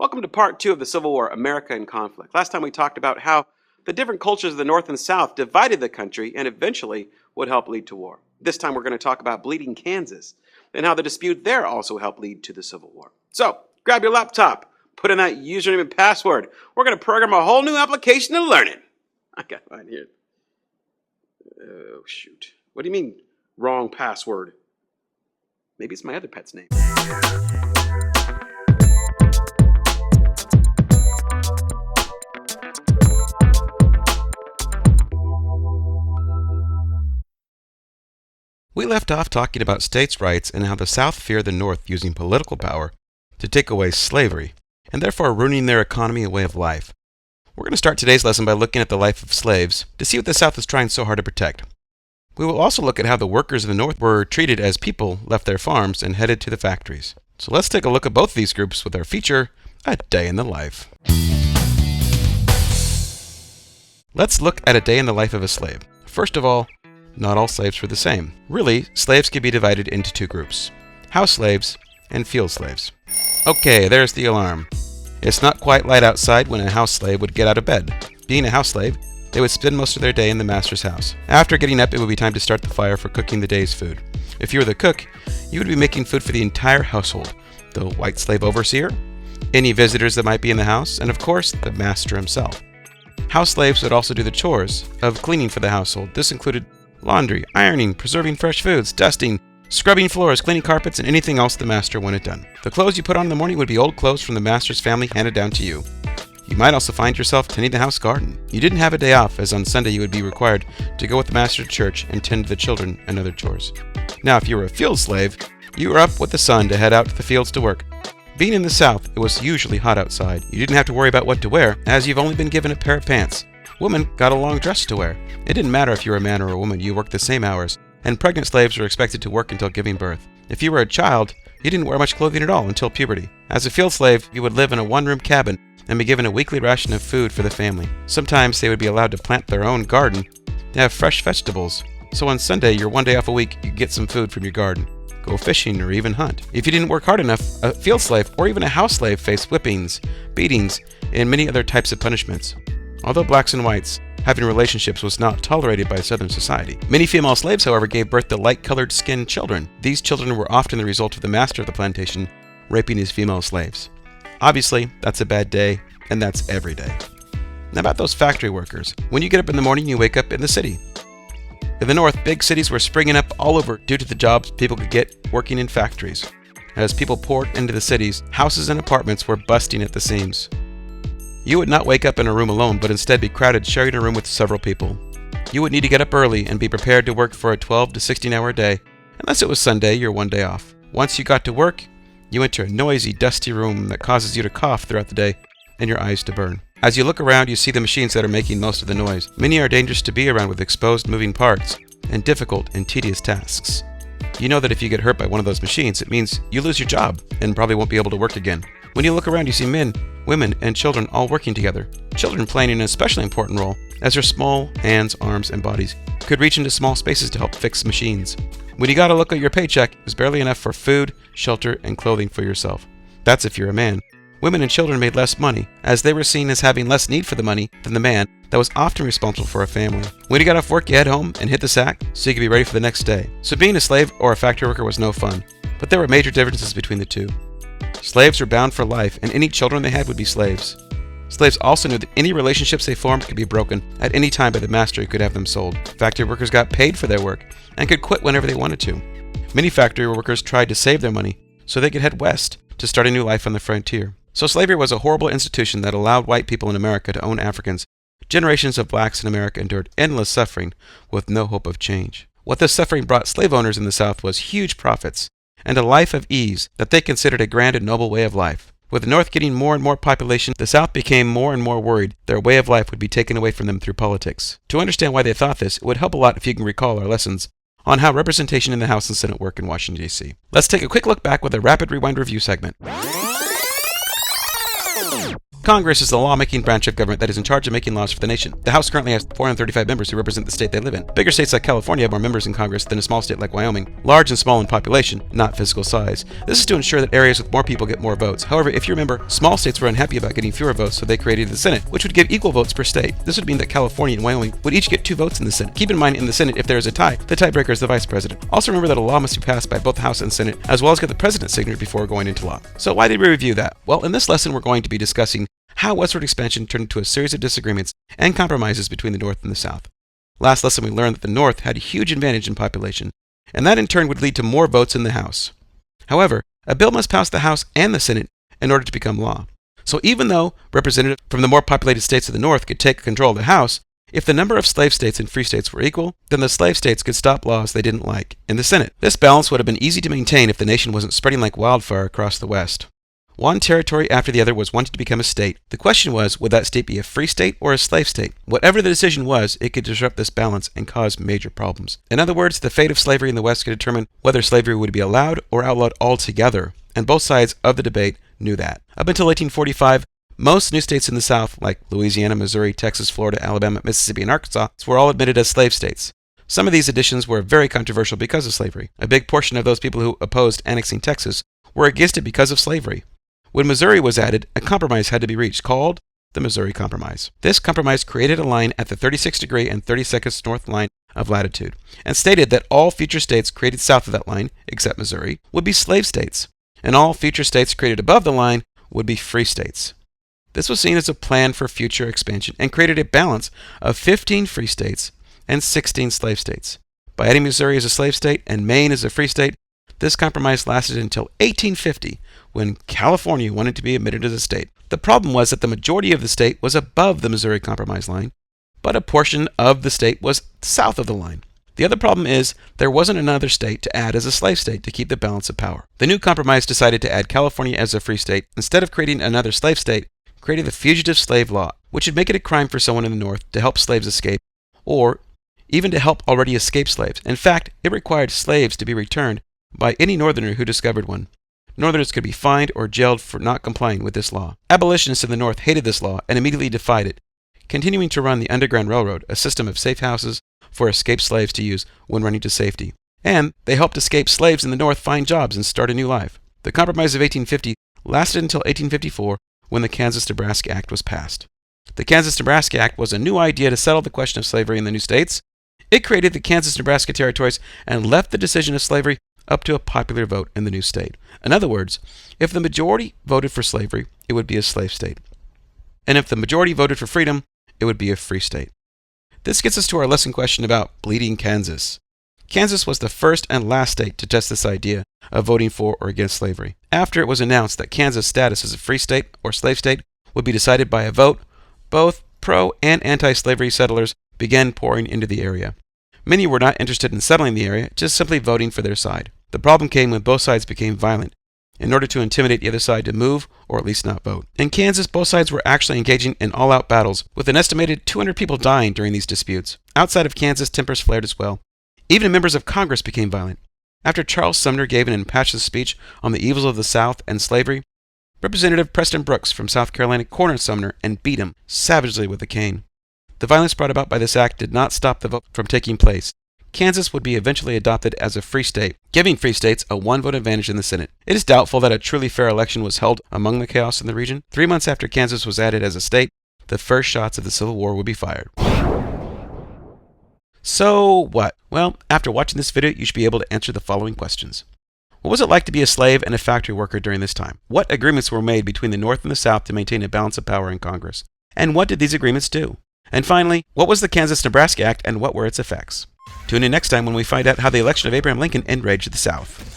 Welcome to part 2 of the Civil War, America in Conflict. Last time we talked about how the different cultures of the North and South divided the country and eventually would help lead to war. This time we're going to talk about bleeding Kansas and how the dispute there also helped lead to the Civil War. So, grab your laptop, put in that username and password. We're going to program a whole new application to learn it. I got mine here. Oh, shoot. What do you mean, wrong password? Maybe it's my other pet's name. We left off talking about states' rights and how the South feared the North using political power to take away slavery, and therefore ruining their economy and way of life. We're going to start today's lesson by looking at the life of slaves to see what the South is trying so hard to protect. We will also look at how the workers of the North were treated as people left their farms and headed to the factories. So let's take a look at both of these groups with our feature, A Day in the Life. Let's look at a day in the life of a slave. First of all, not all slaves were the same. Really, slaves could be divided into two groups: house slaves and field slaves. Okay, there's the alarm. It's not quite light outside when a house slave would get out of bed. Being a house slave, they would spend most of their day in the master's house. After getting up, it would be time to start the fire for cooking the day's food. If you were the cook, you would be making food for the entire household: the white slave overseer, any visitors that might be in the house, and of course, the master himself. House slaves would also do the chores of cleaning for the household. This included laundry, ironing, preserving fresh foods, dusting, scrubbing floors, cleaning carpets, and anything else the master wanted done. The clothes you put on in the morning would be old clothes from the master's family handed down to you. You might also find yourself tending the house garden. You didn't have a day off, as on Sunday you would be required to go with the master to church and tend to the children and other chores. Now, if you were a field slave, you were up with the sun to head out to the fields to work. Being in the South, it was usually hot outside. You didn't have to worry about what to wear, as you've only been given a pair of pants. Women got a long dress to wear. It didn't matter if you were a man or a woman, you worked the same hours, and pregnant slaves were expected to work until giving birth. If you were a child, you didn't wear much clothing at all until puberty. As a field slave, you would live in a one-room cabin and be given a weekly ration of food for the family. Sometimes they would be allowed to plant their own garden to have fresh vegetables. So on Sunday, your one day off a week, you get some food from your garden, go fishing, or even hunt. If you didn't work hard enough, a field slave or even a house slave faced whippings, beatings, and many other types of punishments. Although blacks and whites having relationships was not tolerated by Southern society. Many female slaves, however, gave birth to light-colored skinned children. These children were often the result of the master of the plantation raping his female slaves. Obviously, that's a bad day, and that's every day. Now about those factory workers. When you get up in the morning, you wake up in the city. In the North, big cities were springing up all over due to the jobs people could get working in factories. As people poured into the cities, houses and apartments were busting at the seams. You would not wake up in a room alone, but instead be crowded sharing a room with several people. You would need to get up early and be prepared to work for a 12 to 16-hour day, unless it was Sunday, your one day off. Once you got to work, you enter a noisy, dusty room that causes you to cough throughout the day and your eyes to burn. As you look around, you see the machines that are making most of the noise. Many are dangerous to be around with exposed moving parts and difficult and tedious tasks. You know that if you get hurt by one of those machines, it means you lose your job and probably won't be able to work again. When you look around, you see men, women, and children all working together. Children playing an especially important role, as their small hands, arms, and bodies could reach into small spaces to help fix machines. When you got a look at your paycheck, it was barely enough for food, shelter, and clothing for yourself. That's if you're a man. Women and children made less money, as they were seen as having less need for the money than the man that was often responsible for a family. When you got off work, you head home and hit the sack so you could be ready for the next day. So being a slave or a factory worker was no fun, but there were major differences between the two. Slaves were bound for life, and any children they had would be slaves. Slaves also knew that any relationships they formed could be broken at any time by the master who could have them sold. Factory workers got paid for their work and could quit whenever they wanted to. Many factory workers tried to save their money so they could head west to start a new life on the frontier. So slavery was a horrible institution that allowed white people in America to own Africans. Generations of blacks in America endured endless suffering with no hope of change. What this suffering brought slave owners in the South was huge profits and a life of ease that they considered a grand and noble way of life. With the North getting more and more population, the South became more and more worried their way of life would be taken away from them through politics. To understand why they thought this, it would help a lot if you can recall our lessons on how representation in the House and Senate work in Washington, D.C. Let's take a quick look back with a rapid rewind review segment. Congress is the lawmaking branch of government that is in charge of making laws for the nation. The House currently has 435 members who represent the state they live in. Bigger states like California have more members in Congress than a small state like Wyoming. Large and small in population, not physical size. This is to ensure that areas with more people get more votes. However, if you remember, small states were unhappy about getting fewer votes, so they created the Senate, which would give equal votes per state. This would mean that California and Wyoming would each get 2 votes in the Senate. Keep in mind, in the Senate, if there is a tie, the tiebreaker is the vice president. Also remember that a law must be passed by both the House and Senate, as well as get the president's signature before going into law. So why did we review that? Well, in this lesson, we're going to be discussing how westward expansion turned into a series of disagreements and compromises between the North and the South. Last lesson we learned that the North had a huge advantage in population, and that in turn would lead to more votes in the House. However, a bill must pass the House and the Senate in order to become law. So even though representatives from the more populated states of the North could take control of the House, if the number of slave states and free states were equal, then the slave states could stop laws they didn't like in the Senate. This balance would have been easy to maintain if the nation wasn't spreading like wildfire across the West. One territory after the other was wanting to become a state. The question was, would that state be a free state or a slave state? Whatever the decision was, it could disrupt this balance and cause major problems. In other words, the fate of slavery in the West could determine whether slavery would be allowed or outlawed altogether, and both sides of the debate knew that. Up until 1845, most new states in the South, like Louisiana, Missouri, Texas, Florida, Alabama, Mississippi, and Arkansas, were all admitted as slave states. Some of these additions were very controversial because of slavery. A big portion of those people who opposed annexing Texas were against it because of slavery. When Missouri was added, a compromise had to be reached called the Missouri Compromise. This compromise created a line at the 36th degree and 32nd north line of latitude and stated that all future states created south of that line, except Missouri, would be slave states, and all future states created above the line would be free states. This was seen as a plan for future expansion and created a balance of 15 free states and 16 slave states. By adding Missouri as a slave state and Maine as a free state, this compromise lasted until 1850, when California wanted to be admitted as a state. The problem was that the majority of the state was above the Missouri Compromise line, but a portion of the state was south of the line. The other problem is there wasn't another state to add as a slave state to keep the balance of power. The new compromise decided to add California as a free state instead of creating another slave state, created the Fugitive Slave Law, which would make it a crime for someone in the North to help slaves escape, or even to help already escaped slaves. In fact, it required slaves to be returned by any Northerner who discovered one. Northerners could be fined or jailed for not complying with this law. Abolitionists in the North hated this law and immediately defied it, continuing to run the Underground Railroad, a system of safe houses for escaped slaves to use when running to safety. And they helped escaped slaves in the North find jobs and start a new life. The Compromise of 1850 lasted until 1854, when the Kansas-Nebraska Act was passed. The Kansas-Nebraska Act was a new idea to settle the question of slavery in the new states. It created the Kansas-Nebraska territories and left the decision of slavery up to a popular vote in the new state. In other words, if the majority voted for slavery, it would be a slave state. And if the majority voted for freedom, it would be a free state. This gets us to our lesson question about bleeding Kansas. Kansas was the first and last state to test this idea of voting for or against slavery. After it was announced that Kansas' status as a free state or slave state would be decided by a vote, both pro- and anti-slavery settlers began pouring into the area. Many were not interested in settling the area, just simply voting for their side. The problem came when both sides became violent, in order to intimidate the other side to move or at least not vote. In Kansas, both sides were actually engaging in all-out battles, with an estimated 200 people dying during these disputes. Outside of Kansas, tempers flared as well. Even members of Congress became violent. After Charles Sumner gave an impassioned speech on the evils of the South and slavery, Representative Preston Brooks from South Carolina cornered Sumner and beat him savagely with a cane. The violence brought about by this act did not stop the vote from taking place. Kansas would be eventually adopted as a free state, giving free states a one-vote advantage in the Senate. It is doubtful that a truly fair election was held among the chaos in the region. 3 months after Kansas was added as a state, the first shots of the Civil War would be fired. So what? Well, after watching this video, you should be able to answer the following questions. What was it like to be a slave and a factory worker during this time? What agreements were made between the North and the South to maintain a balance of power in Congress? And what did these agreements do? And finally, what was the Kansas-Nebraska Act and what were its effects? Tune in next time when we find out how the election of Abraham Lincoln enraged the South.